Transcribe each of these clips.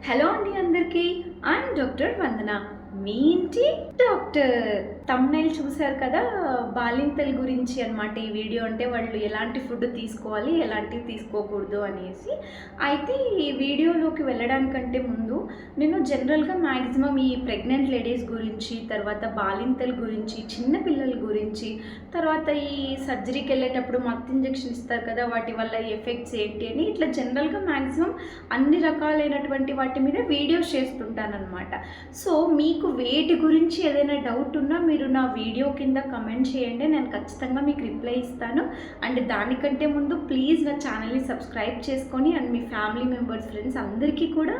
Hello అండి అందరికీ. I'm doctor వందన, మీ ఇంటి డాక్టర్. తమ్నైల్ చూశారు కదా, బాలింతల గురించి అనమాట ఈ వీడియో. అంటే వాళ్ళు ఎలాంటి ఫుడ్ తీసుకోవాలి, ఎలాంటివి తీసుకోకూడదు అనేసి. అయితే ఈ వీడియోలోకి వెళ్ళడానికంటే ముందు నేను జనరల్గా మ్యాక్సిమం ఈ ప్రెగ్నెంట్ లేడీస్ గురించి, తర్వాత బాలింతల గురించి, చిన్నపిల్లల గురించి, తర్వాత ఈ సర్జరీకి వెళ్ళేటప్పుడు మత్తు ఇంజెక్షన్ ఇస్తారు కదా, వాటి వల్ల ఎఫెక్ట్స్ ఏంటి అని ఇట్లా జనరల్గా మ్యాక్సిమం అన్ని రకాలైనటువంటి వాటి మీద వీడియోస్ చేస్తుంటానన్నమాట. సో మీకు వేటి గురించి ఏదైనా డౌట్ ఉన్నా మీరు నా వీడియో కింద కమెంట్ చేయండి, నేను ఖచ్చితంగా మీకు రిప్లై ఇస్తాను. అండ్ దానికంటే ముందు ప్లీజ్ నా ఛానల్ని సబ్స్క్రైబ్ చేసుకొని and me family members, friends అందరికీ కూడా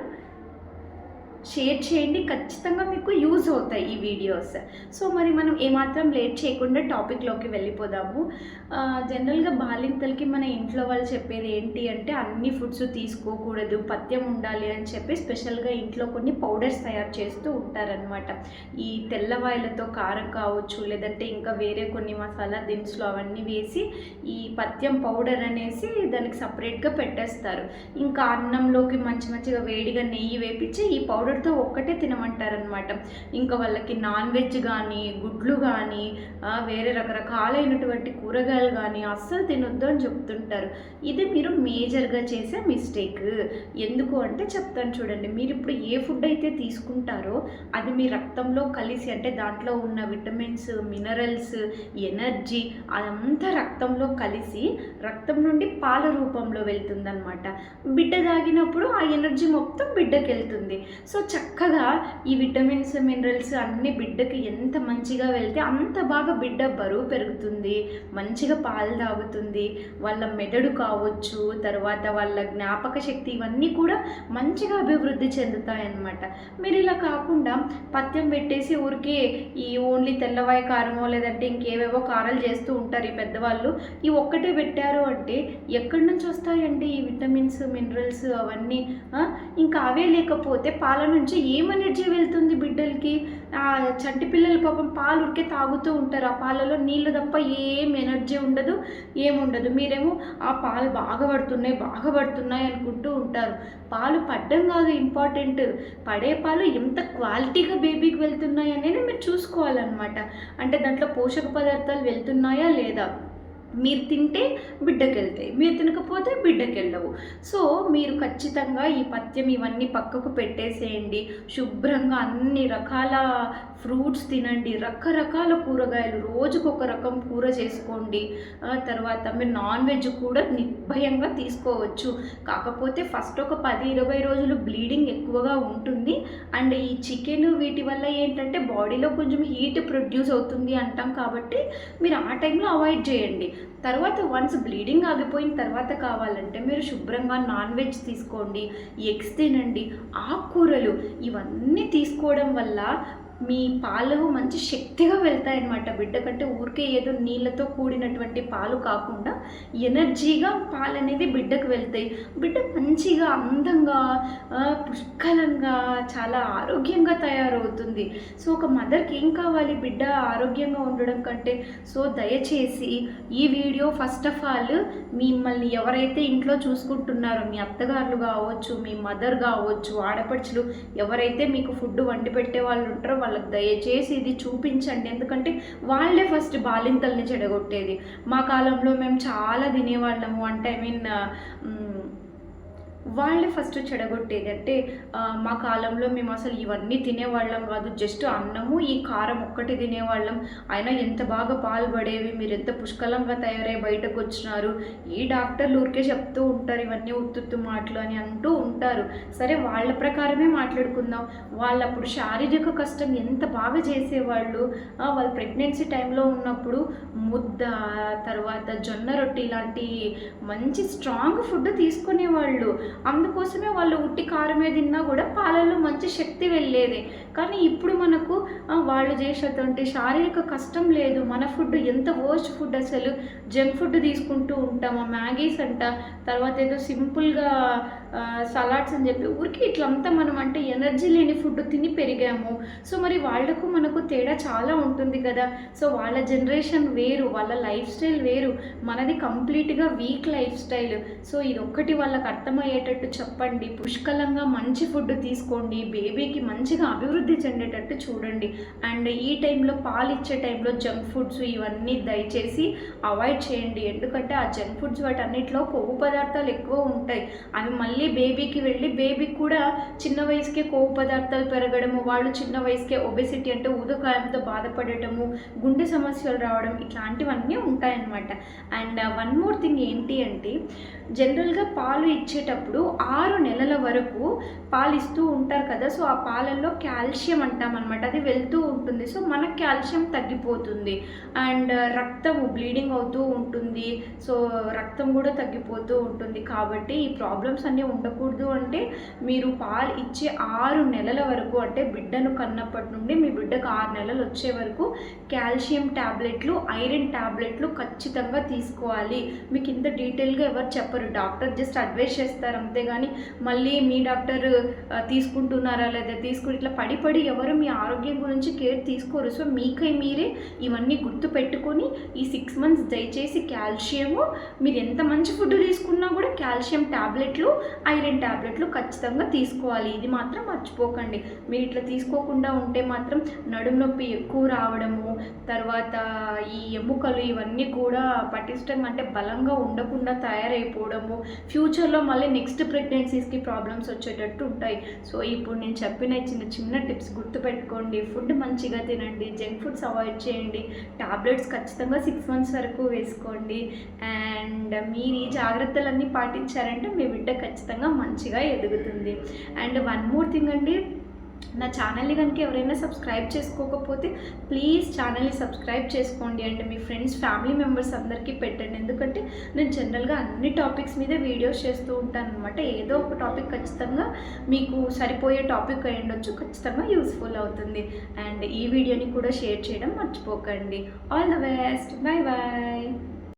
షేర్ చేయండి. ఖచ్చితంగా మీకు యూజ్ అవుతాయి ఈ వీడియోస్. సో మరి మనం ఏమాత్రం లేట్ చేయకుండా టాపిక్లోకి వెళ్ళిపోదాము. జనరల్గా బాలింతలకి మన ఇంట్లో వాళ్ళు చెప్పేది ఏంటి అంటే అన్ని ఫుడ్స్ తీసుకోకూడదు, పథ్యం ఉండాలి అని చెప్పి స్పెషల్గా ఇంట్లో కొన్ని పౌడర్స్ తయారు చేస్తూ ఉంటారనమాట. ఈ తెల్లవాయిలతో కారం కావచ్చు, లేదంటే ఇంకా వేరే కొన్ని మసాలా దినుసులు అవన్నీ వేసి ఈ పథ్యం పౌడర్ అనేసి దానికి సపరేట్గా పెట్టేస్తారు. ఇంకా అన్నంలోకి మంచిగా వేడిగా నెయ్యి వేపించి ఈ పౌడర్ ఒక్కటే తినమంటారనమాట. ఇంకా వాళ్ళకి నాన్ వెజ్ కానీ, గుడ్లు కానీ, వేరే రకరకాలైనటువంటి కూరగాయలు కానీ అస్సలు తినొద్దు అని చెప్తుంటారు. ఇది మీరు మేజర్గా చేసే మిస్టేక్. ఎందుకు అంటే చెప్తాను చూడండి. మీరు ఇప్పుడు ఏ ఫుడ్ అయితే తీసుకుంటారో అది మీ రక్తంలో కలిసి, అంటే దాంట్లో ఉన్న విటమిన్స్, మినరల్స్, ఎనర్జీ అదంతా రక్తంలో కలిసి రక్తం నుండి పాల రూపంలో వెళ్తుందన్నమాట. బిడ్డ తాగినప్పుడు ఆ ఎనర్జీ మొత్తం బిడ్డకి వెళ్తుంది. సో చక్కగా ఈ విటమిన్స్, మినరల్స్ అన్ని బిడ్డకి ఎంత మంచిగా వెళ్తే అంత బాగా బిడ్డ బరువు పెరుగుతుంది, మంచిగా పాలు తాగుతుంది, వాళ్ళ మెదడు కావచ్చు, తర్వాత వాళ్ళ జ్ఞాపక శక్తి ఇవన్నీ కూడా మంచిగా అభివృద్ధి చెందుతాయన్నమాట. మీరు ఇలా కాకుండా పథ్యం పెట్టేసి ఊరికే ఈ ఓన్లీ తెల్లవాయి కారమో లేదంటే ఇంకేవేవో కారాలు చేస్తూ ఉంటారు ఈ పెద్దవాళ్ళు. ఈ ఒక్కటే పెట్టారు అంటే ఎక్కడి నుంచి వస్తాయండి ఈ విటమిన్స్, మినరల్స్ అవన్నీ? ఇంకా అవే లేకపోతే పాల నుంచి ఏం ఎనర్జీ వెళ్తుంది బిడ్డలకి? చంటి పిల్లలు పాపం పాలు ఉరికే తాగుతూ ఉంటారు, ఆ పాలలో నీళ్ళు తప్ప ఏం ఎనర్జీ ఉండదు, ఏముండదు. మీరేమో ఆ పాలు బాగా పడుతున్నాయి అనుకుంటూ ఉంటారు. పాలు పడ్డం కాదు ఇంపార్టెంట్, పడే పాలు ఎంత క్వాలిటీగా బేబీకి వెళ్తున్నాయి అనేది మీరు చూసుకోవాలన్నమాట. అంటే దాంట్లో పోషక పదార్థాలు వెళ్తున్నాయా లేదా? మీరు తింటే బిడ్డకి వెళ్తాయి, మీరు తినకపోతే బిడ్డకి వెళ్ళవు. సో మీరు ఖచ్చితంగా ఈ పథ్యం ఇవన్నీ పక్కకు పెట్టేసేయండి. శుభ్రంగా అన్ని రకాల ఫ్రూట్స్ తినండి, రకరకాల కూరగాయలు, రోజుకొక రకం కూర చేసుకోండి. తర్వాత మీరు నాన్ వెజ్ కూడా నిర్భయంగా తీసుకోవచ్చు. కాకపోతే ఫస్ట్ ఒక 10-20 రోజులు బ్లీడింగ్ ఎక్కువగా ఉంటుంది. అండ్ ఈ చికెన్ వీటి వల్ల ఏంటంటే బాడీలో కొంచెం హీట్ ప్రొడ్యూస్ అవుతుంది అంటాం, కాబట్టి మీరు ఆ టైంలో అవాయిడ్ చేయండి. తర్వాత వన్స్ బ్లీడింగ్ ఆగిపోయిన తర్వాత కావాలంటే మీరు శుభ్రంగా నాన్ వెజ్ తీసుకోండి, ఎగ్స్ తినండి, ఆకుకూరలు ఇవన్నీ తీసుకోవడం వల్ల మీ పాలు మంచి శక్తిగా వెళ్తాయన్నమాట. బిడ్డ కంటే ఊరికే ఏదో నీళ్ళతో కూడినటువంటి పాలు కాకుండా ఎనర్జీగా పాలు అనేది బిడ్డకు వెళ్తాయి. బిడ్డ మంచిగా, అందంగా, పుష్కలంగా, చాలా ఆరోగ్యంగా తయారవుతుంది. సో ఒక మదర్కి ఏం కావాలి? బిడ్డ ఆరోగ్యంగా ఉండడం కంటే. సో దయచేసి ఈ వీడియో ఫస్ట్ ఆఫ్ ఆల్ మిమ్మల్ని ఎవరైతే ఇంట్లో చూసుకుంటున్నారో, మీ అత్తగారులు కావచ్చు, మీ మదర్ కావచ్చు, ఆడపడుచులు ఎవరైతే మీకు ఫుడ్ వండి పెట్టే వాళ్ళు ఉంటారో వాళ్ళకి దయచేసి ఇది చూపించండి. ఎందుకంటే వాళ్ళే ఫస్ట్ బాలింతల్ని చెడగొట్టేది. మా కాలంలో మేము చాలా తినేవాళ్ళము, అంటే వాళ్ళే ఫస్ట్ చెడగొట్టేది. అంటే మా కాలంలో మేము అసలు ఇవన్నీ తినేవాళ్ళం కాదు, జస్ట్ అన్నము ఈ కారం ఒక్కటి తినేవాళ్ళం, అయినా ఎంత బాగా పాలు పడేవి, మీరు ఎంత పుష్కలంగా తయారై బయటకు వచ్చినారు, ఈ డాక్టర్లు ఊరికే చెప్తూ ఉంటారు ఇవన్నీ ఉత్తుత్తు మాటలు అని అంటూ ఉంటారు. సరే వాళ్ళ ప్రకారమే మాట్లాడుకుందాం. వాళ్ళు అప్పుడు శారీరక కష్టం ఎంత బాగా చేసేవాళ్ళు. వాళ్ళు ప్రెగ్నెన్సీ టైంలో ఉన్నప్పుడు ముద్ద, తర్వాత జొన్న రొట్టి ఇలాంటి మంచి స్ట్రాంగ్ ఫుడ్ తీసుకునేవాళ్ళు. అందుకోసమే వాళ్ళు ఉట్టి కారమే తిన్నా కూడా పాలల్లో మంచి శక్తి వెళ్ళేది. కానీ ఇప్పుడు మనకు వాళ్ళు చేసేటువంటి శారీరక కష్టం లేదు. మన ఫుడ్ ఎంత వర్స్ట్ ఫుడ్, అసలు జంక్ ఫుడ్ తీసుకుంటూ ఉంటాం. మ్యాగీస్ అంట, తర్వాత ఏదో సింపుల్గా సలాడ్స్ అని చెప్పి ఊరికి ఇట్లంతా మనం అంటే ఎనర్జీ లేని ఫుడ్ తిని పెరిగాము. సో మరి వాళ్లకు మనకు తేడా చాలా ఉంటుంది కదా. సో వాళ్ళ జనరేషన్ వేరు, వాళ్ళ లైఫ్ స్టైల్ వేరు, మనది కంప్లీట్గా వీక్ లైఫ్ స్టైల్. సో ఇది ఒక్కటి వాళ్ళకి అర్థమయ్యేటట్టు ఉండేటట్టు చెప్పండి. పుష్కలంగా మంచి ఫుడ్ తీసుకోండి. బేబీకి మంచిగా అభివృద్ధి చెందేటట్టు చూడండి. అండ్ ఈ టైంలో పాలు ఇచ్చే టైంలో జంక్ ఫుడ్స్ ఇవన్నీ దయచేసి అవాయిడ్ చేయండి. ఎందుకంటే ఆ జంక్ ఫుడ్స్ వాటన్నిటిలో కొవ్వు పదార్థాలు ఎక్కువ ఉంటాయి. అవి మళ్ళీ బేబీకి వెళ్ళి బేబీకి కూడా చిన్న వయసుకే కొవ్వు పదార్థాలు పెరగడము, వాళ్ళు చిన్న వయసుకే ఒబెసిటీ అంటే ఊదకాయంతో బాధపడటము, గుండె సమస్యలు రావడం ఇట్లాంటివన్నీ ఉంటాయన్నమాట. అండ్ వన్ మోర్ థింగ్ ఏంటి అంటే జనరల్గా పాలు ఇచ్చేటప్పుడు 6 నెలల వరకు పాలు ఇస్తూ ఉంటారు కదా. సో ఆ పాలల్లో కాల్షియం అంటాం అనమాట, అది వెళ్తూ ఉంటుంది. సో మనకు కాల్షియం తగ్గిపోతుంది అండ్ రక్తం బ్లీడింగ్ అవుతూ ఉంటుంది. సో రక్తం కూడా తగ్గిపోతూ ఉంటుంది. కాబట్టి ఈ ప్రాబ్లమ్స్ అన్నీ ఉండకూడదు అంటే మీరు పాలు ఇచ్చే 6 నెలల వరకు, అంటే బిడ్డను కన్నప్పటి నుండి మీ బిడ్డకు 6 నెలలు వచ్చే వరకు కాల్షియం ట్యాబ్లెట్లు, ఐరన్ ట్యాబ్లెట్లు ఖచ్చితంగా తీసుకోవాలి. మీకు ఇంత డీటెయిల్గా ఎవరు చెప్పరు, డాక్టర్ జస్ట్ అడ్వైస్ చేస్తారు అంతేగాని మళ్ళీ మీ డాక్టర్ తీసుకుంటున్నారా లేదా తీసుకుని ఇట్లా పడి ఎవరు మీ ఆరోగ్యం గురించి కేర్ తీసుకోరు. సో మీకై మీరే ఇవన్నీ గుర్తు పెట్టుకొని ఈ 6 మంత్స్ దయచేసి కాల్షియము, మీరు ఎంత మంచి ఫుడ్ తీసుకున్నా కూడా కాల్షియం ట్యాబ్లెట్లు, ఐరన్ ట్యాబ్లెట్లు ఖచ్చితంగా తీసుకోవాలి. ఇది మాత్రం మర్చిపోకండి. మీరు ఇట్లా తీసుకోకుండా ఉంటే మాత్రం నడుము నొప్పి ఎక్కువ రావడము, తర్వాత ఈ ఎముకలు ఇవన్నీ కూడా పటిష్టంగా అంటే బలంగా ఉండకుండా తయారైపోవడము, ఫ్యూచర్లో మళ్ళీ నెక్స్ట్ ప్రెగ్నెన్సీస్కి ప్రాబ్లమ్స్ వచ్చేటట్టు ఉంటాయి. సో ఇప్పుడు నేను చెప్పిన చిన్న టిప్స్ గుర్తుపెట్టుకోండి. ఫుడ్ మంచిగా తినండి, జంక్ ఫుడ్స్ అవాయిడ్ చేయండి, టాబ్లెట్స్ ఖచ్చితంగా 6 మంత్స్ వరకు వేసుకోండి. అండ్ మీరు ఈ జాగ్రత్తలన్నీ పాటించారంటే మీ బిడ్డ ఖచ్చితంగా మంచిగా ఎదుగుతుంది. అండ్ వన్ మోర్ థింగ్ అండి, నా ఛానల్ని కనుక ఎవరైనా సబ్స్క్రైబ్ చేసుకోకపోతే ప్లీజ్ ఛానల్ని సబ్స్క్రైబ్ చేసుకోండి. And me friends, family members అందరికీ పెట్టండి. ఎందుకంటే నేను జనరల్గా అన్ని టాపిక్స్ మీద వీడియోస్ చేస్తూ ఉంటాను అనమాట. ఏదో ఒక టాపిక్ ఖచ్చితంగా మీకు సరిపోయే టాపిక్ అయి ఉండొచ్చు, ఖచ్చితంగా యూస్ఫుల్ అవుతుంది. అండ్ ఈ వీడియోని కూడా షేర్ చేయడం మర్చిపోకండి. All the best, bye bye.